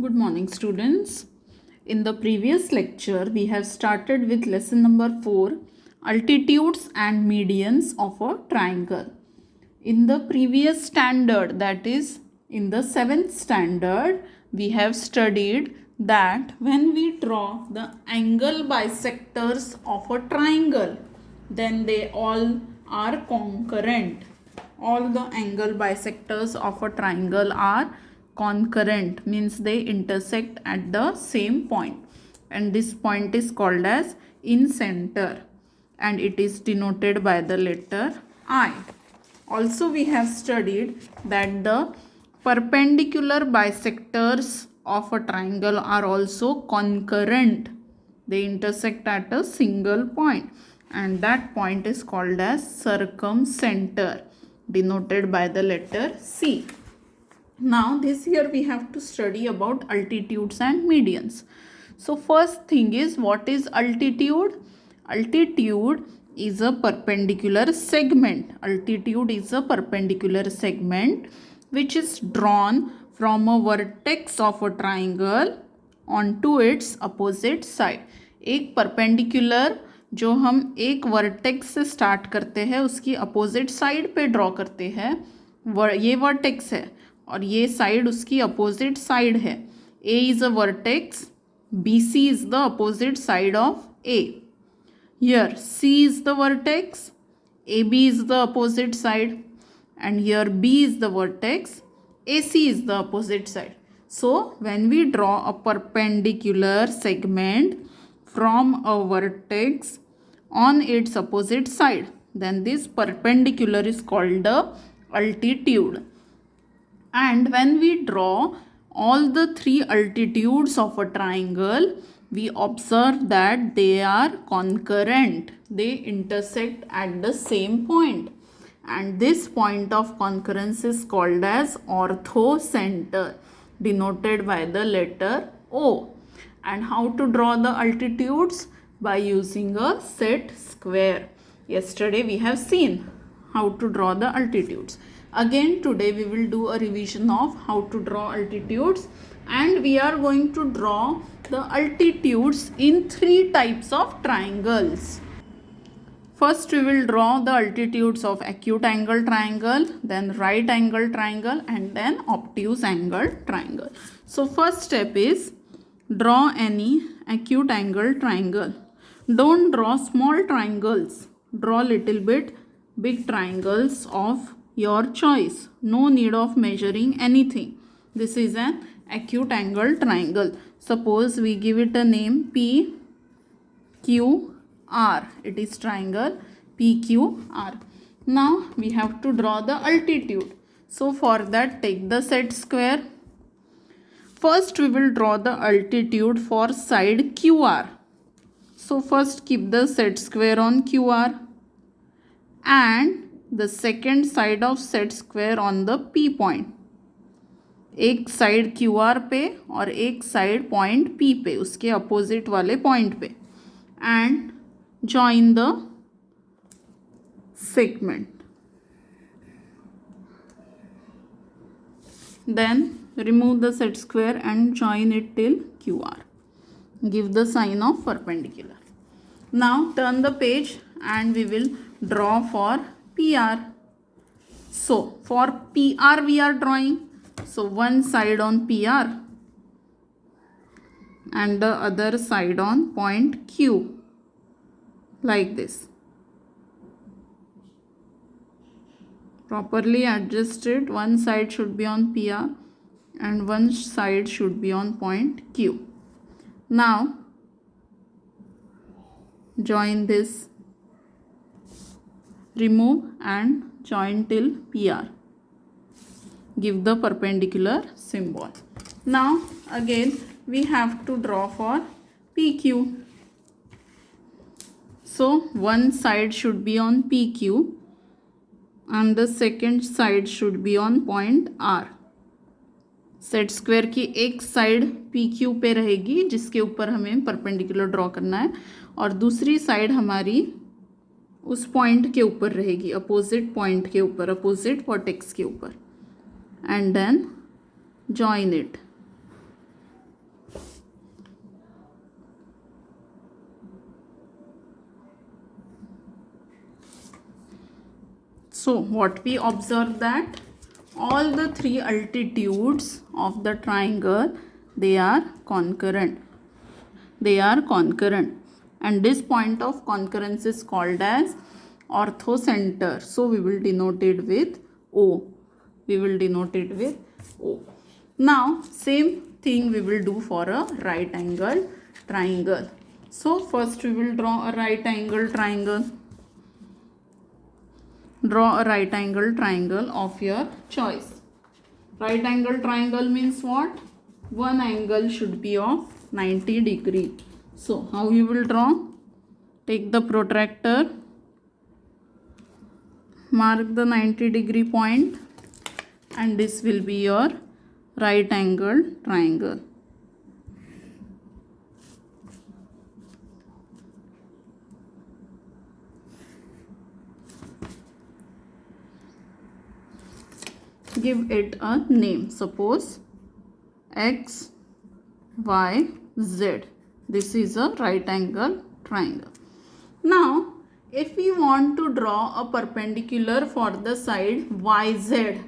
Good morning, students. In the previous lecture, we have started with lesson number 4, altitudes and medians of a triangle. In the previous standard, that is in the 7th standard, we have studied that when we draw the angle bisectors of a triangle, then they all are concurrent. All the angle bisectors of a triangle are concurrent, means they intersect at the same point, and this point is called as incenter and it is denoted by the letter I. Also we have studied that the perpendicular bisectors of a triangle are also concurrent. They intersect at a single point and that point is called as circumcenter, denoted by the letter C. Now this year we have to study about altitudes and medians. So first thing is, what is altitude? Altitude is a perpendicular segment. Altitude is a perpendicular segment which is drawn from a vertex of a triangle onto its opposite side. एक perpendicular जो हम एक vertex से start करते हैं उसकी opposite side पे draw करते हैं, ये वर्टेक्स है और ये साइड उसकी अपोजिट साइड है. A is a vertex, B C is the opposite side of A. Here C is the vertex, A B is the opposite side, and here B is the vertex, AC is the opposite side. So when we draw a perpendicular segment from a vertex on its opposite side, then this perpendicular is called the altitude. And when we draw all the three altitudes of a triangle, we observe that they are concurrent. They intersect at the same point. And this point of concurrence is called as orthocenter, denoted by the letter O. And how to draw the altitudes? By using a set square. Yesterday we have seen how to draw the altitudes. Again today we will do a revision of how to draw altitudes, and we are going to draw the altitudes in three types of triangles. First we will draw the altitudes of acute angle triangle, then right angle triangle, and then obtuse angle triangle. So first step is draw any acute angle triangle. Don't draw small triangles. Draw little bit big triangles of your choice. No need of measuring anything. This is an acute angle triangle. Suppose we give it a name P, Q, R. It is triangle PQR. Now we have to draw the altitude. So for that, take the set square. First we will draw the altitude for side QR. So first keep the set square on QR and the second side of set square on the P point. एक side QR पे और एक side point P पे, उसके opposite वाले point पे, and join the segment. Then remove the set square and join it till QR. Give the sign of perpendicular. Now turn the page and we will draw for PR. So for PR we are drawing. So one side on PR and the other side on point Q. Like this. Properly adjusted, one side should be on PR and one side should be on point Q. Now join this, remove and join till PR. Give the perpendicular symbol. Now again we have to draw for PQ. So one side should be on PQ and the second side should be on point R. Set square की एक side PQ पे रहेगी जिसके ऊपर हमें perpendicular draw करना है, और दूसरी साइड हमारी उस पॉइंट के ऊपर रहेगी, अपोजिट पॉइंट के ऊपर, अपोजिट वर्टेक्स के ऊपर, and then join it. So what we observe that all the three altitudes of the triangle, they are concurrent. They are concurrent, and this point of concurrence is called as orthocenter. So we will denote it with O. We will denote it with O. Now same thing we will do for a right angle triangle. So first we will draw a right angle triangle. Draw a right angle triangle of your choice. Right angle triangle means what? One angle should be of 90 degree. So how you will draw? Take the protractor, mark the 90 degree point, and this will be your right angle triangle. Give it a name. Suppose X, Y, Z. This is a right angle triangle. Now, if we want to draw a perpendicular for the side YZ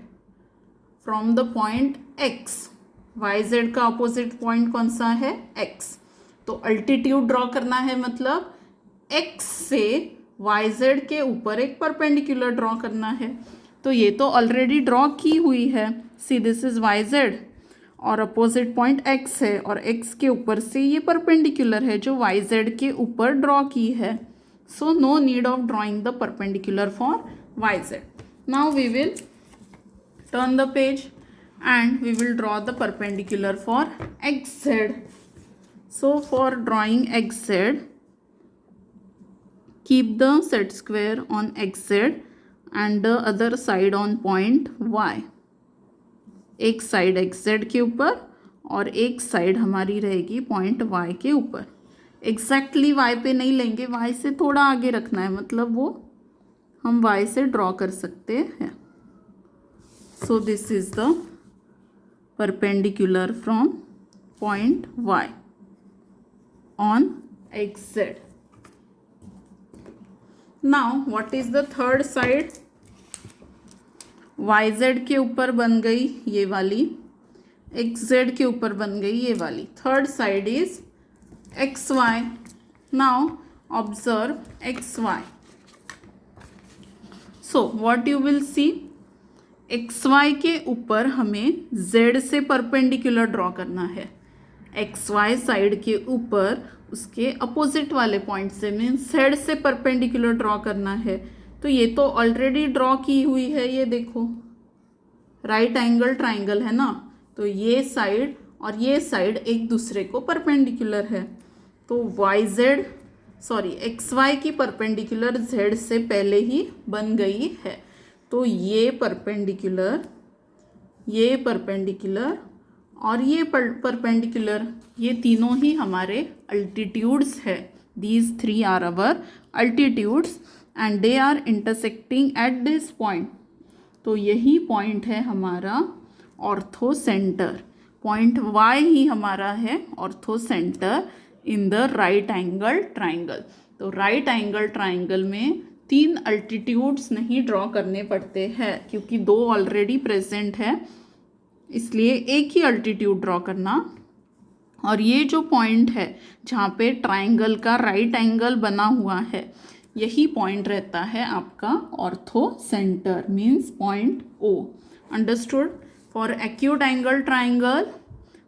from the point X, YZ का opposite point कौन सा है? X. तो altitude draw करना है, मतलब X से YZ के ऊपर एक परपेंडिकुलर ड्रॉ करना है. तो ये तो ऑलरेडी ड्रॉ की हुई है. सी दिस इज YZ और अपोजिट पॉइंट X है, और X के ऊपर से ये परपेंडिकुलर है जो YZ के ऊपर ड्रॉ की है. So no need of drawing the perpendicular for YZ. Now we will turn the page and we will draw the perpendicular for XZ. So for drawing XZ, keep the set square on XZ and the other side on point Y. एक side XZ के ऊपर और एक side हमारी रहेगी point Y के ऊपर. Exactly Y पे नहीं लेंगे, Y से थोड़ा आगे रखना है, मतलब वो हम Y से ड्रॉ कर सकते हैं. So this is the perpendicular from point Y on XZ. Now what is the third side? YZ के ऊपर बन गई ये वाली, XZ के ऊपर बन गई ये वाली. Third side is XY. Now observe XY. So what you will see? XY के ऊपर हमें Z से परपेंडिकुलर ड्रॉ करना है. XY साइड के ऊपर उसके अपोजिट वाले पॉइंट से मीन्स Z से परपेंडिकुलर ड्रॉ करना है. तो ये तो ऑलरेडी ड्रॉ की हुई है, ये देखो राइट एंगल ट्राइंगल है ना. तो ये साइड और ये साइड एक दूसरे को परपेंडिकुलर है. तो XY की परपेंडिकुलर Z से पहले ही बन गई है. तो ये परपेंडिकुलर और ये परपेंडिकुलर, ये तीनों ही हमारे अल्टीट्यूड्स है. These three are our altitudes and they are intersecting at this point. तो यही पॉइंट है हमारा ऑर्थो सेंटर. पॉइंट Y ही हमारा है orthocentre in the right angle triangle. तो राइट एंगल ट्राइंगल में तीन अल्टीट्यूड्स नहीं ड्रॉ करने पड़ते हैं, क्योंकि दो ऑलरेडी प्रेजेंट है, इसलिए एक ही अल्टीट्यूड ड्रॉ करना. और ये जो पॉइंट है जहाँ पे ट्राइंगल का राइट एंगल बना हुआ है, यही पॉइंट रहता है आपका ortho centre, means point O. Understood? For acute angle triangle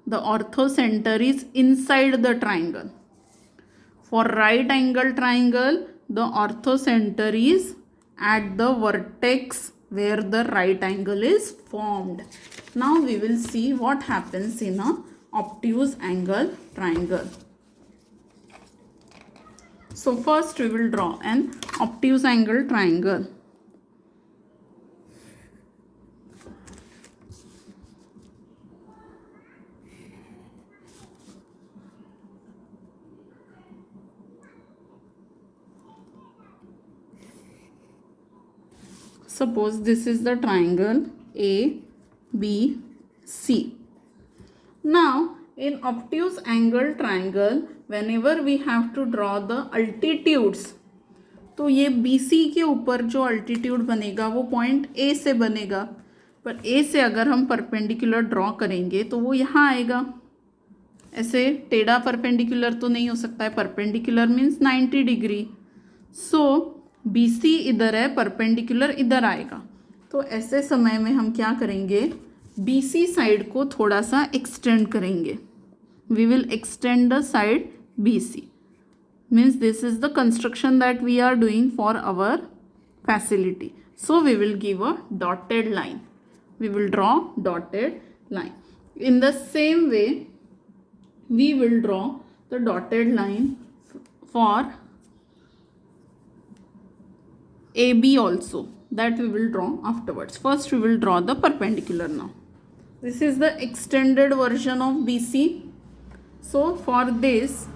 the ortho centre is inside the triangle. For right angle triangle the orthocenter is at the vertex where the right angle is formed. Now we will see what happens in a obtuse angle triangle. So first we will draw an obtuse angle triangle. Suppose this is the triangle ABC. Now in obtuse angle triangle, whenever we have to draw the altitudes तो ये BC के ऊपर जो altitude बनेगा वो point A से बनेगा, पर A से अगर हम परपेंडिकुलर ड्रॉ करेंगे तो वो यहाँ आएगा। ऐसे टेढ़ा परपेंडिकुलर तो नहीं हो सकता है, परपेंडिकुलर मीन्स 90 डिग्री। सो BC इधर है, परपेंडिकुलर इधर आएगा। तो ऐसे समय में हम क्या करेंगे, BC साइड को थोड़ा सा एक्सटेंड करेंगे। We will extend the side BC, means this is the construction that we are doing for our facility. So we will give a dotted line. We will draw dotted line. In the same way, we will draw the dotted line for AB also, that we will draw afterwards. First we will draw the perpendicular now. This is the extended version of BC. So for this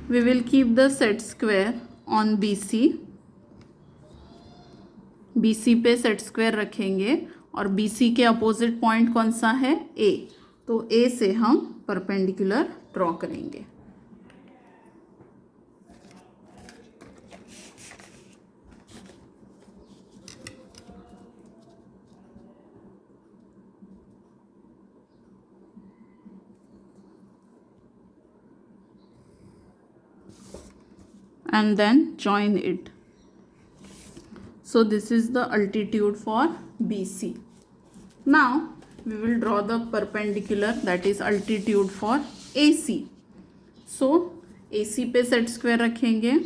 we will keep the set square on BC. BC पे set square रखेंगे और BC के opposite point कौन सा है, A। तो A से हम परपेंडिकुलर ड्रॉ करेंगे। And then join it. So this is the altitude for BC. Now we will draw the perpendicular, that is altitude for AC. So AC पे set square रखेंगे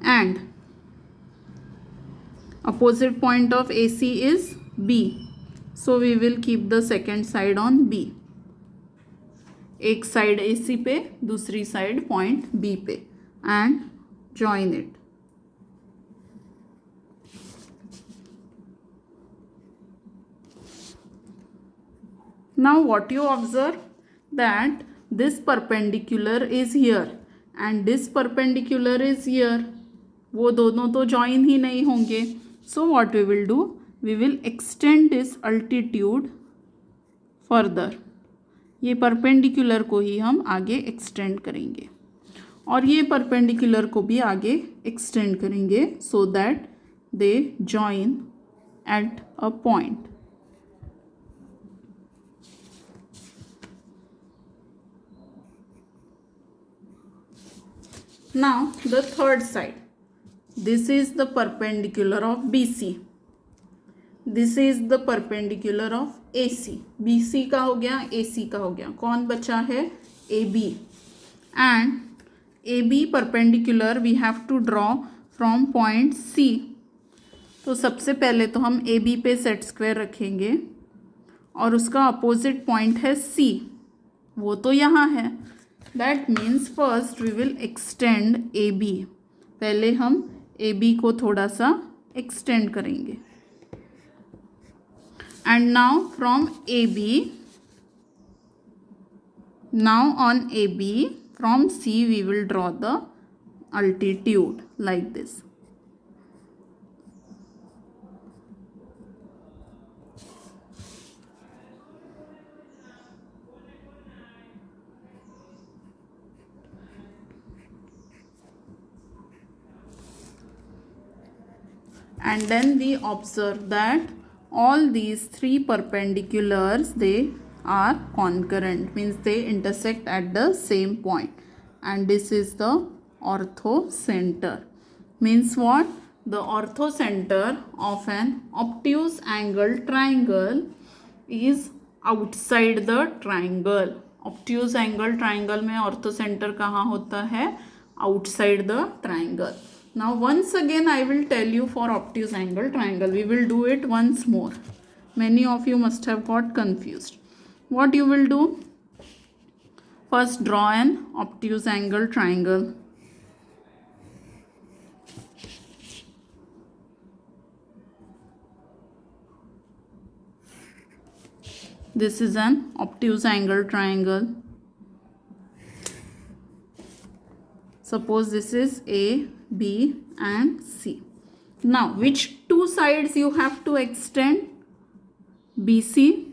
and opposite point of AC is B. So we will keep the second side on B. एक side AC पे, दूसरी side point B पे, and join it. Now what you observe, that this perpendicular is here and this perpendicular is here. वो दोनों तो join ही नहीं होंगे। So what we will do, we will extend this altitude further. ये perpendicular को ही हम आगे एक्सटेंड करेंगे और ये परपेंडिकुलर को भी आगे एक्सटेंड करेंगे, so that they join at a point. Now the third side, this is the perpendicular of BC, this is the perpendicular of AC। BC का हो गया, AC का हो गया, कौन बचा है, AB। And AB perpendicular we have to draw from point C। तो सबसे पहले तो हम AB पे सेट स्क्वायर रखेंगे और उसका अपोजिट पॉइंट है C, वो तो यहाँ है। That means first we will extend AB। पहले हम AB को थोड़ा सा एक्सटेंड करेंगे। And now from AB, now on AB, from C we will draw the altitude like this. And then we observe that all these three perpendiculars, they are concurrent, means they intersect at the same point, and this is the orthocenter. Means what, the orthocenter of an obtuse angle triangle is outside the triangle. obtuse angle triangle में orthocenter कहाँ होता है, outside the triangle. Now once again I will tell you for obtuse angle triangle. We will do it once more. Many of you must have got confused. What you will do? First draw an obtuse angle triangle. This is an obtuse angle triangle. Suppose this is A, B and C. Now which two sides you have to extend? BC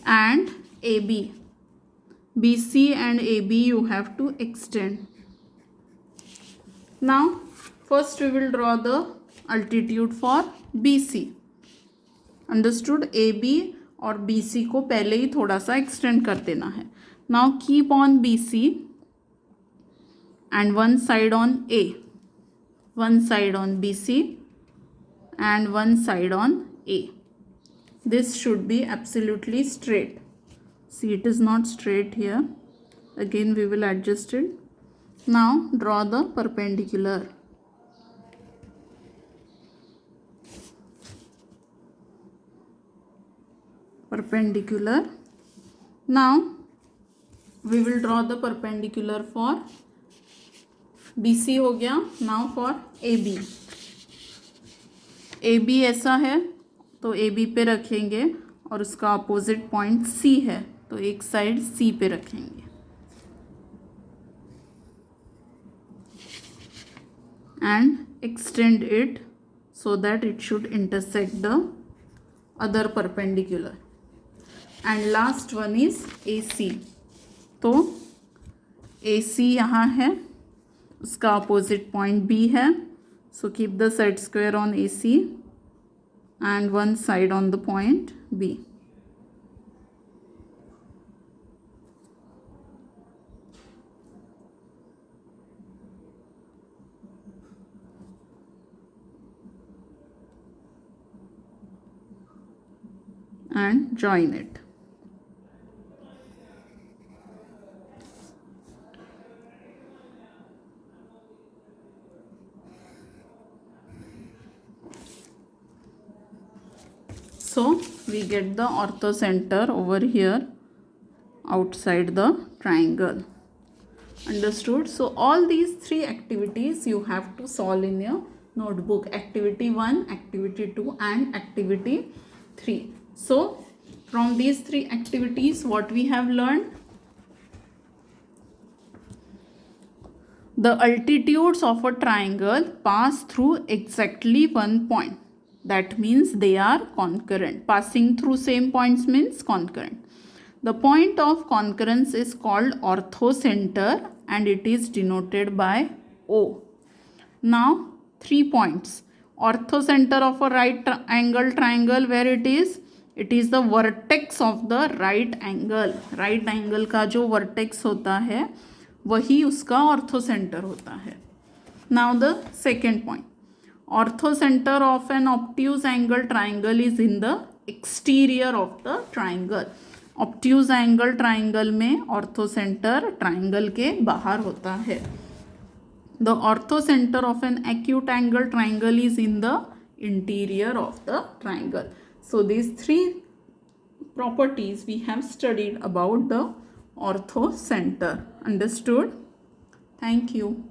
and AB. BC and AB you have to extend. Now first we will draw the altitude for BC. Understood? AB और BC को पहले ही थोड़ा सा extend कर देना है. Now keep on BC and one side on A, one side on BC and one side on A. This should be absolutely straight. See, it is not straight here. Again we will adjust it. Now draw the perpendicular. Perpendicular. Now we will draw the perpendicular for BC हो गया. Now for AB. AB ऐसा है तो AB पे रखेंगे और उसका opposite point C है तो एक साइड C पे रखेंगे and extend it so that it should intersect the other perpendicular. And last one is AC. तो AC यहाँ है, उसका अपोजिट पॉइंट B है. So keep the set square on AC and one side on the point B. And join it. So we get the orthocenter over here outside the triangle. Understood? So all these three activities you have to solve in your notebook. Activity 1, activity 2 and activity 3. So from these three activities what we have learned? The altitudes of a triangle pass through exactly one point. That means they are concurrent. Passing through same points means concurrent. The point of concurrence is called orthocenter and it is denoted by O. Now 3 points. Orthocenter of a right angle triangle, where it is? It is the vertex of the right angle. Right angle का जो vertex होता है वही उसका orthocenter होता है. Now the second point. Orthocenter of an obtuse angle triangle is in the exterior of the triangle. Obtuse angle triangle में orthocenter triangle के बाहर होता है. The orthocenter of an acute angle triangle is in the interior of the triangle. So these three properties we have studied about the orthocenter. Understood? Thank you.